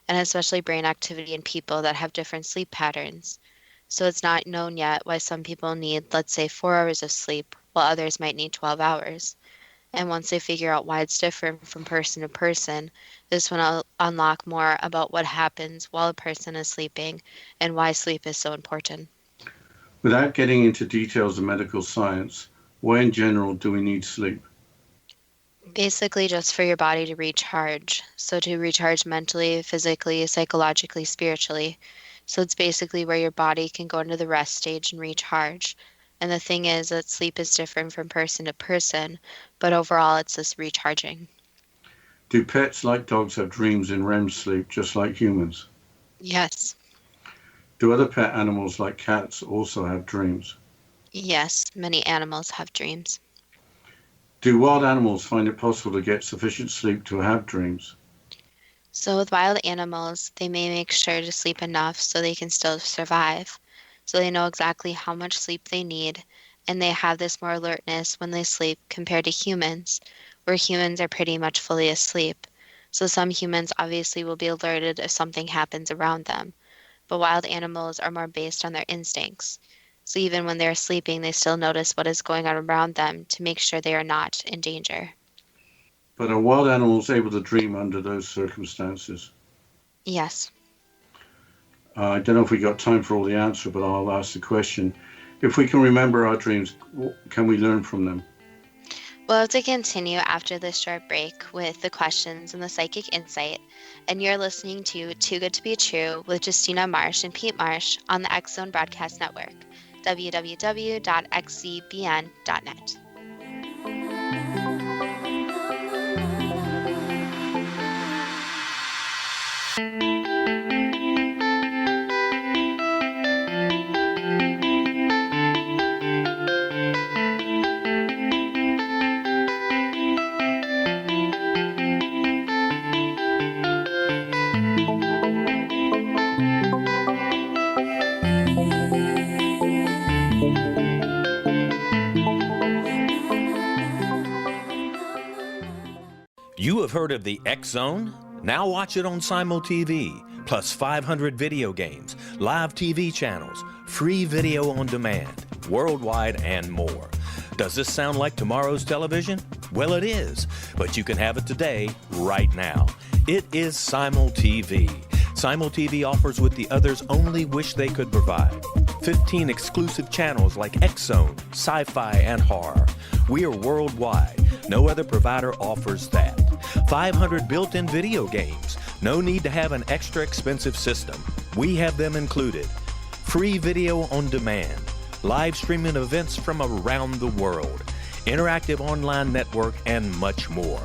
and especially brain activity in people that have different sleep patterns. So it's not known yet why some people need, let's say, 4 hours of sleep, while others might need 12 hours. And once they figure out why it's different from person to person, this will unlock more about what happens while a person is sleeping and why sleep is so important. Without getting into details of medical science, why in general do we need sleep? Basically, just for your body to recharge. So, to recharge mentally, physically, psychologically, spiritually. So, it's basically where your body can go into the rest stage and recharge. And the thing is that sleep is different from person to person, but overall, it's this recharging. Do pets like dogs have dreams in REM sleep just like humans? Yes. Do other pet animals like cats also have dreams? Yes, many animals have dreams. Do wild animals find it possible to get sufficient sleep to have dreams? So, with wild animals, they may make sure to sleep enough so they can still survive. So, they know exactly how much sleep they need, and they have this more alertness when they sleep compared to humans, where humans are pretty much fully asleep. So, some humans obviously will be alerted if something happens around them, but wild animals are more based on their instincts. So, even when they're sleeping, they still notice what is going on around them to make sure they are not in danger. But are wild animals able to dream under those circumstances? Yes. I don't know if we got time for all the answer, but I'll ask the question. If we can remember our dreams, can we learn from them? We'll have to continue after this short break with the questions and the psychic insight. And you're listening to Too Good to Be True with Justina Marsh and Pete Marsh on the X Zone Broadcast Network, www.xzbn.net. You have heard of the X Zone? Now watch it on Simul TV, plus 500 video games, live TV channels, free video on demand, worldwide, and more. Does this sound like tomorrow's television? Well, it is, but you can have it today, right now. It is Simul TV. Simul TV offers what the others only wish they could provide. 15 exclusive channels like X Zone, Sci-Fi, and Horror. We are worldwide. No other provider offers that. 500 built-in video games. No need to have an extra expensive system. We have them included. Free video on demand. Live streaming events from around the world. Interactive online network, and much more.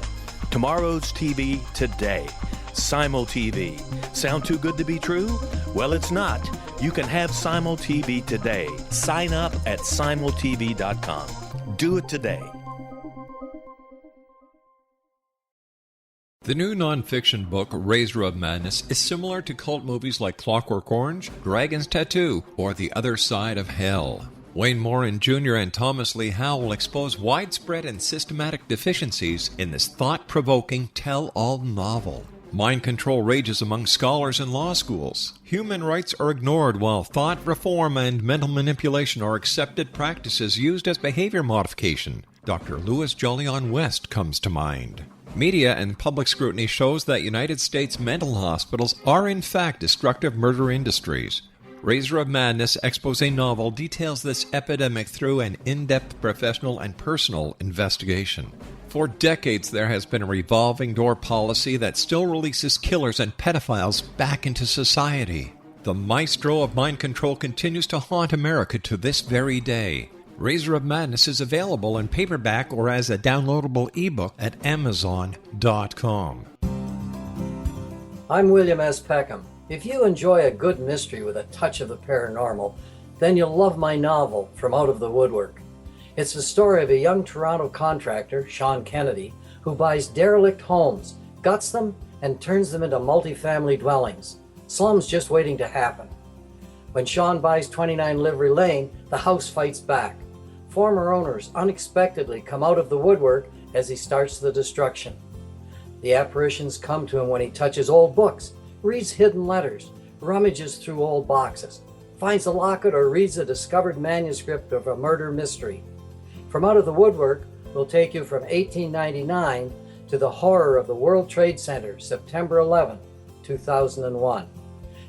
Tomorrow's TV today. Simul TV. Sound too good to be true? Well, it's not. You can have Simul TV today. Sign up at simultv.com. Do it today. The new nonfiction book, Razor of Madness, is similar to cult movies like Clockwork Orange, Dragon's Tattoo, or The Other Side of Hell. Wayne Morin Jr. and Thomas Lee Howell expose widespread and systematic deficiencies in this thought-provoking tell-all novel. Mind control rages among scholars in law schools. Human rights are ignored while thought reform and mental manipulation are accepted practices used as behavior modification. Dr. Louis Jolyon West comes to mind. Media and public scrutiny shows that United States mental hospitals are in fact destructive murder industries. Razor of Madness expose novel details this epidemic through an in-depth professional and personal investigation. For decades, there has been a revolving door policy that still releases killers and pedophiles back into society. The maestro of mind control continues to haunt America to this very day. Razor of Madness is available in paperback or as a downloadable ebook at Amazon.com. I'm William S. Peckham. If you enjoy a good mystery with a touch of the paranormal, then you'll love my novel, From Out of the Woodwork. It's the story of a young Toronto contractor, Sean Kennedy, who buys derelict homes, guts them, and turns them into multifamily dwellings. Slums just waiting to happen. When Sean buys 29 Livery Lane, the house fights back. Former owners unexpectedly come out of the woodwork as he starts the destruction. The apparitions come to him when he touches old books, reads hidden letters, rummages through old boxes. finds a locket or reads a discovered manuscript of a murder mystery. From Out of the Woodwork will take you from 1899 to the horror of the World Trade Center, September 11, 2001.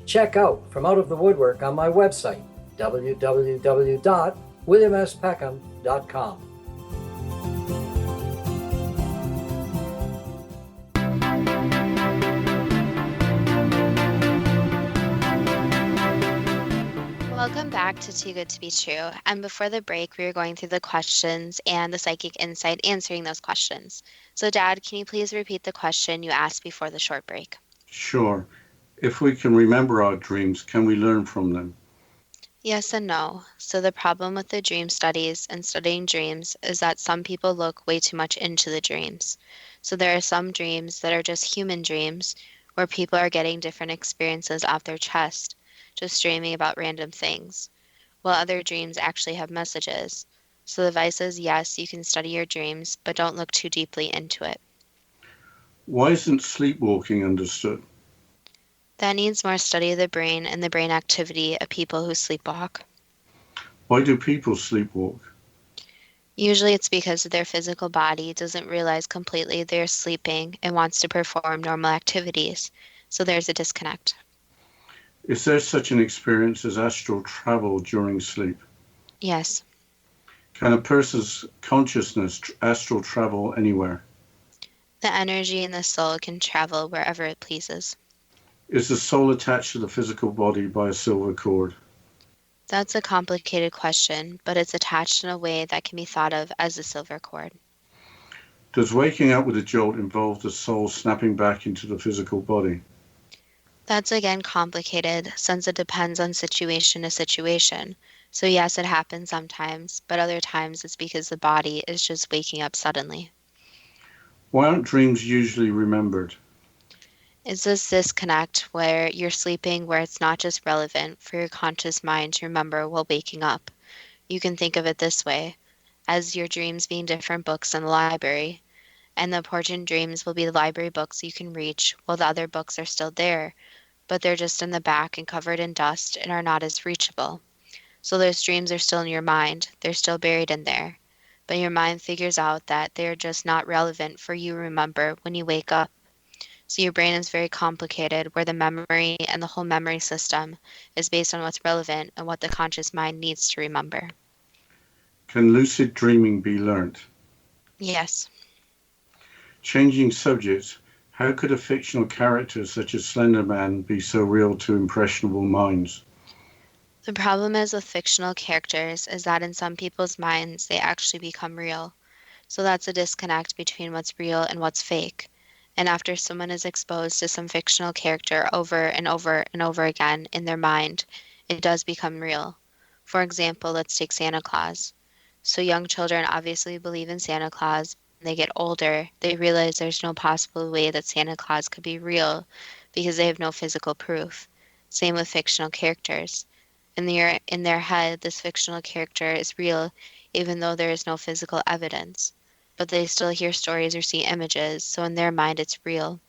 Check out From Out of the Woodwork on my website, www.williamspeckham.com. Welcome back to Too Good to Be True. And before the break, we were going through the questions and the psychic insight answering those questions. So, Dad, can you please repeat the question you asked before the short break? Sure. If we can remember our dreams, can we learn from them? Yes and no. So, the problem with the dream studies and studying dreams is that some people look way too much into the dreams. So, there are some dreams that are just human dreams where people are getting different experiences off their chest, just dreaming about random things, while other dreams actually have messages. So, the advice is yes, you can study your dreams, but don't look too deeply into it. Why isn't sleepwalking understood? That needs more study of the brain and the brain activity of people who sleepwalk. Why do people sleepwalk? Usually it's because their physical body doesn't realize completely they're sleeping and wants to perform normal activities, so there's a disconnect. Is there such an experience as astral travel during sleep? Yes, Can a person's consciousness astral travel anywhere? the energy in the soul can travel wherever it pleases. Is the soul attached to the physical body by a silver cord? That's a complicated question, but it's attached in a way that can be thought of as a silver cord. Does waking up with a jolt involve the soul snapping back into the physical body? That's again complicated since it depends on situation to situation. So yes, it happens sometimes, but other times it's because the body is just waking up suddenly. Why aren't dreams usually remembered? It's this disconnect where you're sleeping where it's not just relevant for your conscious mind to remember while waking up. You can think of it this way, as your dreams being different books in the library, and the important dreams will be the library books you can reach while the other books are still there, but they're just in the back and covered in dust and are not as reachable. So those dreams are still in your mind, they're still buried in there. But your mind figures out that they're just not relevant for you to remember when you wake up. So your brain is very complicated, where the memory and the whole memory system is based on what's relevant and what the conscious mind needs to remember. Can lucid dreaming be learnt? Yes. Changing subjects, how could a fictional character such as Slender Man be so real to impressionable minds? The problem is with fictional characters is that in some people's minds they actually become real. So that's a disconnect between what's real and what's fake. And after someone is exposed to some fictional character over and over and over again in their mind, it does become real. For example, let's take Santa Claus. So young children obviously believe in Santa Claus. When they get older, they realize there's no possible way that Santa Claus could be real because they have no physical proof. Same with fictional characters. In their head, this fictional character is real even though there is no physical evidence. But they still hear stories or see images, so in their mind it's real.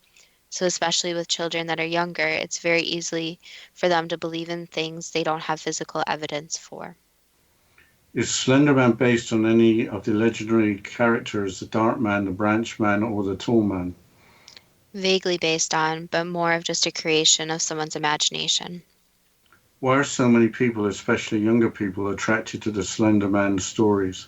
So especially with children that are younger, it's very easy for them to believe in things they don't have physical evidence for. Is Slender Man based on any of the legendary characters, the Dark Man, the Branch Man, or the Tall Man? Vaguely based on, but more of just a creation of someone's imagination. Why are so many people, especially younger people, attracted to the Slender Man stories?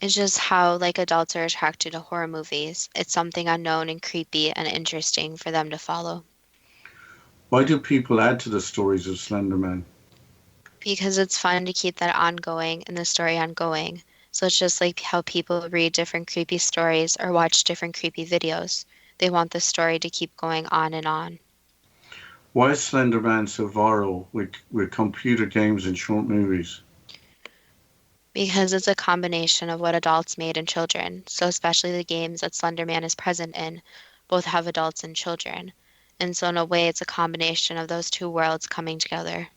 It's just how, like adults are attracted to horror movies. It's something unknown and creepy and interesting for them to follow. Why do people add to the stories of Slender Man? Because it's fun to keep that ongoing and the story ongoing. So it's just like how people read different creepy stories or watch different creepy videos. They want the story to keep going on and on. Why is Slender Man so viral with computer games and short movies? Because it's a combination of what adults made and children. So especially the games that Slender Man is present in, both have adults and children. And so in a way it's a combination of those two worlds coming together.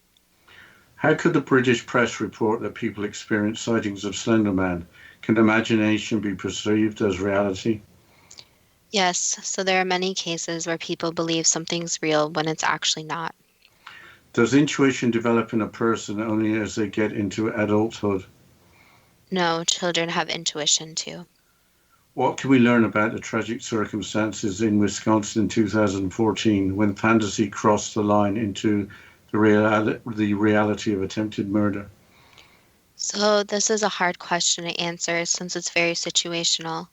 How could the British press report that people experience sightings of Slender Man? Can imagination be perceived as reality? Yes, so there are many cases where people believe something's real when it's actually not. Does intuition develop in a person only as they get into adulthood? No, children have intuition too. What can we learn about the tragic circumstances in Wisconsin in 2014 when fantasy crossed the line into the reality of attempted murder? So, this is a hard question to answer since it's very situational.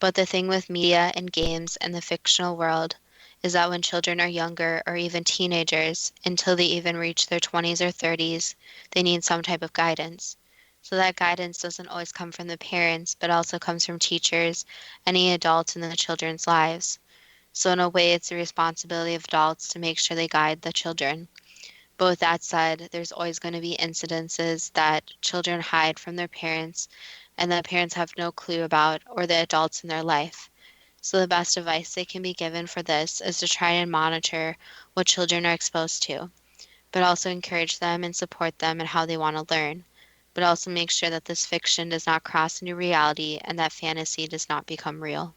But the thing with media and games and the fictional world is that when children are younger or even teenagers, until they even reach their 20s or 30s, they need some type of guidance. So that guidance doesn't always come from the parents, but also comes from teachers, any adults in the children's lives. So in a way, it's the responsibility of adults to make sure they guide the children. But with that said, there's always going to be incidences that children hide from their parents and that parents have no clue about or the adults in their life. So the best advice they can be given for this is to try and monitor what children are exposed to, but also encourage them and support them in how they want to learn, but also make sure that this fiction does not cross into reality and that fantasy does not become real.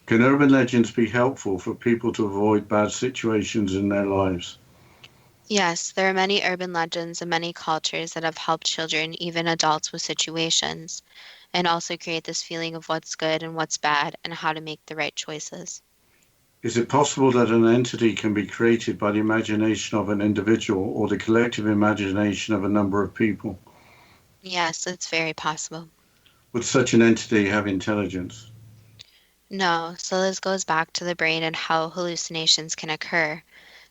Can urban legends be helpful for people to avoid bad situations in their lives? Yes, there are many urban legends in many cultures that have helped children, even adults, with situations, and also create this feeling of what's good and what's bad and how to make the right choices. Is it possible that an entity can be created by the imagination of an individual or the collective imagination of a number of people? Yes, it's very possible. Would such an entity have intelligence? No, so this goes back to the brain and how hallucinations can occur.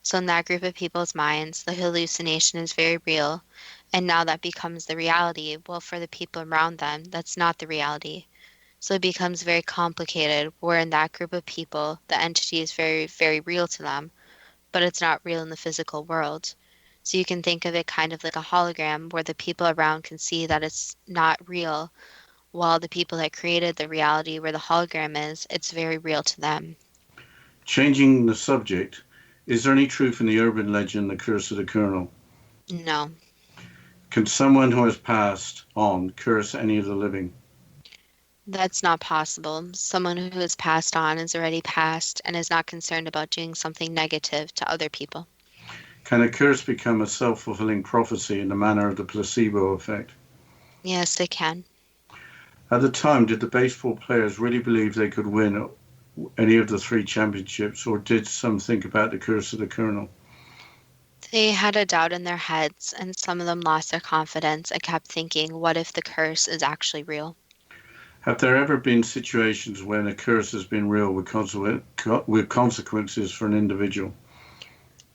So in that group of people's minds, the hallucination is very real, and now that becomes the reality. Well, for the people around them, that's not the reality. So it becomes very complicated, where in that group of people, the entity is very, very real to them, but it's not real in the physical world. So you can think of it kind of like a hologram where the people around can see that it's not real, while the people that created the reality where the hologram is, it's very real to them. Changing the subject, is there any truth in the urban legend, The Curse of the Colonel? No, Can someone who has passed on curse any of the living? that's not possible. Someone who has passed on is already passed and is not concerned about doing something negative to other people. Can a curse become a self fulfilling prophecy in the manner of the placebo effect? Yes, they can. At the time, did the baseball players really believe they could win any of the three championships, or did some think about the curse of the Colonel? They had a doubt in their heads, and some of them lost their confidence and kept thinking, what if the curse is actually real? Have there ever been situations when a curse has been real with consequences for an individual?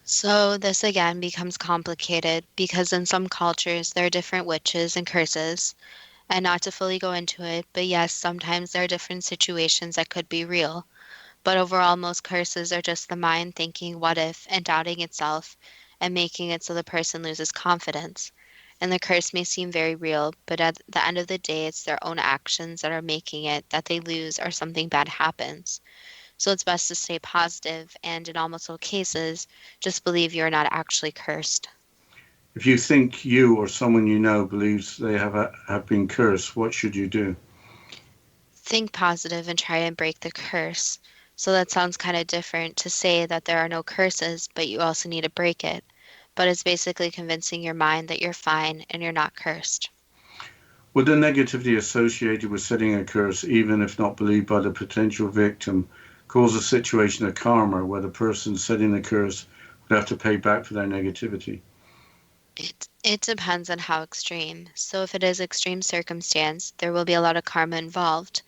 So, this again becomes complicated because in some cultures there are different witches and curses, and not to fully go into it, but yes, sometimes there are different situations that could be real. But overall, most curses are just the mind thinking what if and doubting itself and making it so the person loses confidence. And the curse may seem very real, but at the end of the day, it's their own actions that are making it that they lose or something bad happens. So it's best to stay positive and in almost all cases, just believe you're not actually cursed. If you think you or someone you know believes they have been cursed, what should you do? Think positive and try and break the curse. So that sounds kind of different to say that there are no curses, but you also need to break it. But it's basically convincing your mind that you're fine and you're not cursed. Would the negativity associated with setting a curse, even if not believed by the potential victim, cause a situation of karma where the person setting the curse would have to pay back for their negativity? It depends on how extreme. So if it is extreme circumstance, there will be a lot of karma involved.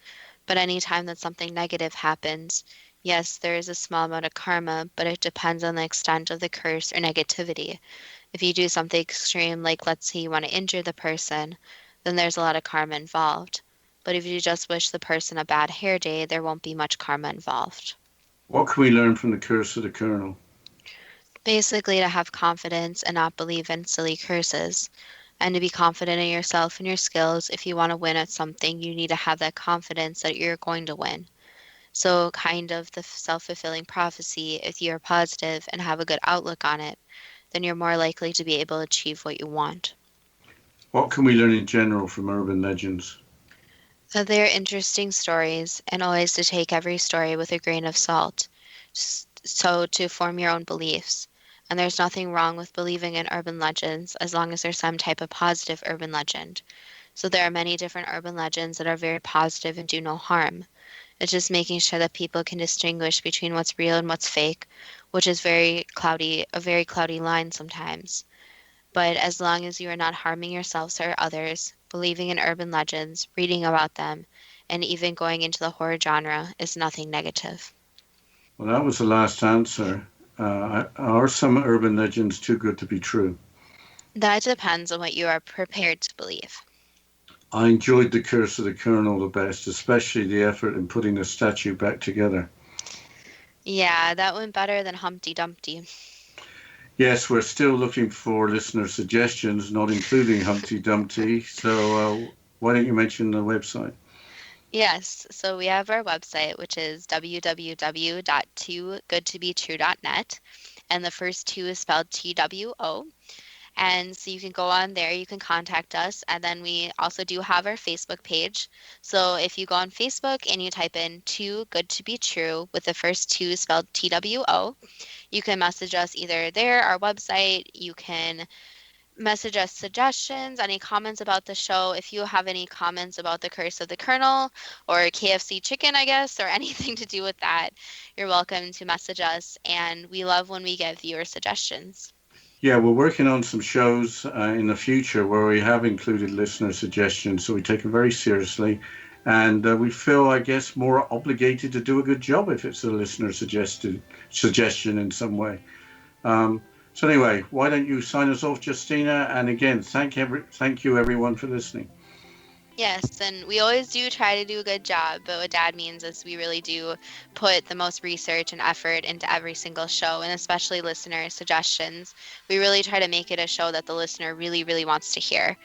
But anytime that something negative happens, yes, there is a small amount of karma, but it depends on the extent of the curse or negativity. If you do something extreme, like let's say you want to injure the person, then there's a lot of karma involved. But if you just wish the person a bad hair day, there won't be much karma involved. What can we learn from the curse of the Colonel? Basically, to have confidence and not believe in silly curses, and to be confident in yourself and your skills. If you want to win at something, you need to have that confidence that you're going to win. So, kind of the self-fulfilling prophecy, if you're positive and have a good outlook on it, then you're more likely to be able to achieve what you want. What can we learn in general from urban legends? So they're interesting stories, and always to take every story with a grain of salt. So to form your own beliefs. and there's nothing wrong with believing in urban legends as long as there's some type of positive urban legend. So there are many different urban legends that are very positive and do no harm. It's just making sure that people can distinguish between what's real and what's fake, which is a very cloudy line sometimes. But as long as you are not harming yourselves or others, believing in urban legends, reading about them, and even going into the horror genre is nothing negative. Well, that was the last answer. Are some urban legends too good to be true? That depends on what you are prepared to believe. I enjoyed The Curse of the Colonel the best, especially the effort in putting the statue back together. Yeah, that went better than Humpty Dumpty. Yes, we're still looking for listener suggestions, not including Humpty Dumpty. So why don't you mention the website? Yes, so we have our website, which is www.toogoodtobetrue.net, and the first two is spelled TWO. And so you can go on there, you can contact us, and then we also do have our Facebook page. So if you go on Facebook and you type in Too Good to Be True with the first two spelled TWO, you can message us either there, our website, you can message us suggestions, any comments about the show. If you have any comments about the Curse of the Colonel or KFC chicken, I guess, or anything to do with that, you're welcome to message us. And we love when we get viewer suggestions. Yeah, we're working on some shows in the future where we have included listener suggestions, so we take it very seriously. And we feel, I guess, more obligated to do a good job if it's a listener suggestion in some way. So anyway, why don't you sign us off, Justina? And again, thank you everyone for listening. Yes, and we always do try to do a good job, but what Dad means is we really do put the most research and effort into every single show, and especially listener suggestions. We really try to make it a show that the listener really, really wants to hear.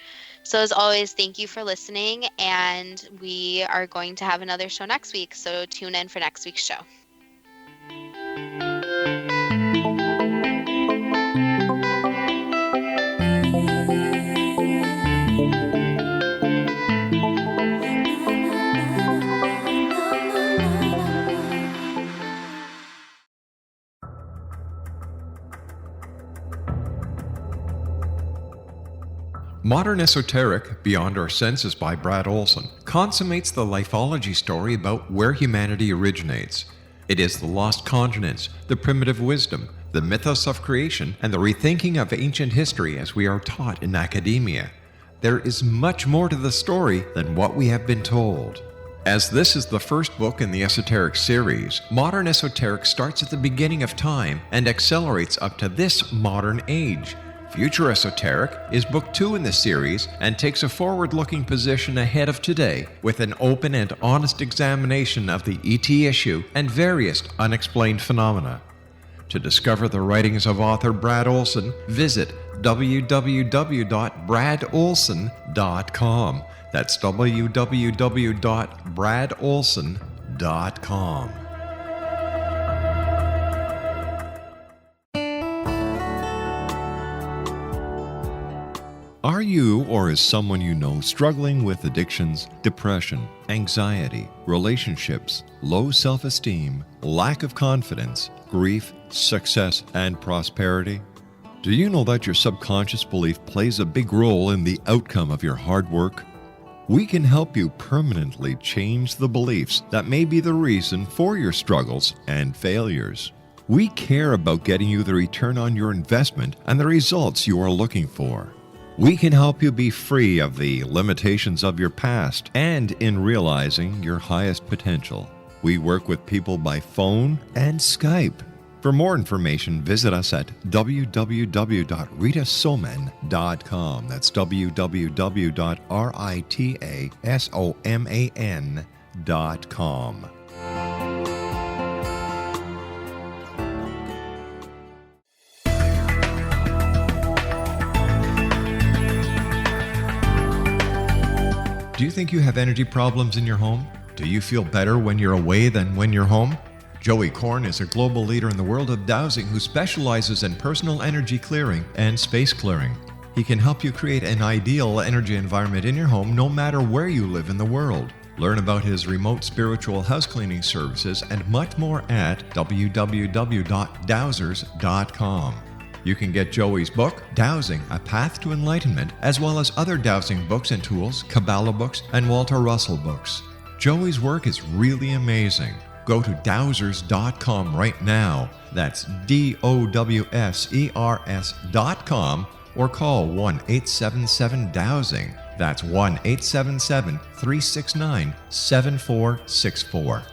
So as always, thank you for listening, and we are going to have another show next week, so tune in for next week's show. Modern Esoteric, Beyond Our Senses by Brad Olson, consummates the lifeology story about where humanity originates. It is the lost continents, the primitive wisdom, the mythos of creation, and the rethinking of ancient history as we are taught in academia. There is much more to the story than what we have been told. As this is the first book in the Esoteric series, Modern Esoteric starts at the beginning of time and accelerates up to this modern age. Future Esoteric is book 2 in the series and takes a forward-looking position ahead of today with an open and honest examination of the ET issue and various unexplained phenomena. To discover the writings of author Brad Olson, visit www.bradolson.com. That's www.bradolson.com. Are you or is someone you know struggling with addictions, depression, anxiety, relationships, low self-esteem, lack of confidence, grief, success, and prosperity? Do you know that your subconscious belief plays a big role in the outcome of your hard work? We can help you permanently change the beliefs that may be the reason for your struggles and failures. We care about getting you the return on your investment and the results you are looking for. We can help you be free of the limitations of your past and in realizing your highest potential. We work with people by phone and Skype. For more information, visit us at www.ritasoman.com. That's www.ritasoman.com. Do you think you have energy problems in your home? Do you feel better when you're away than when you're home? Joey Korn is a global leader in the world of dowsing who specializes in personal energy clearing and space clearing. He can help you create an ideal energy environment in your home no matter where you live in the world. Learn about his remote spiritual house cleaning services and much more at www.dowsers.com. You can get Joey's book, Dowsing, A Path to Enlightenment, as well as other dowsing books and tools, Kabbalah books, and Walter Russell books. Joey's work is really amazing. Go to dowsers.com right now. That's DOWSERS.com, or call 1-877-DOWSING. That's 1-877-369-7464.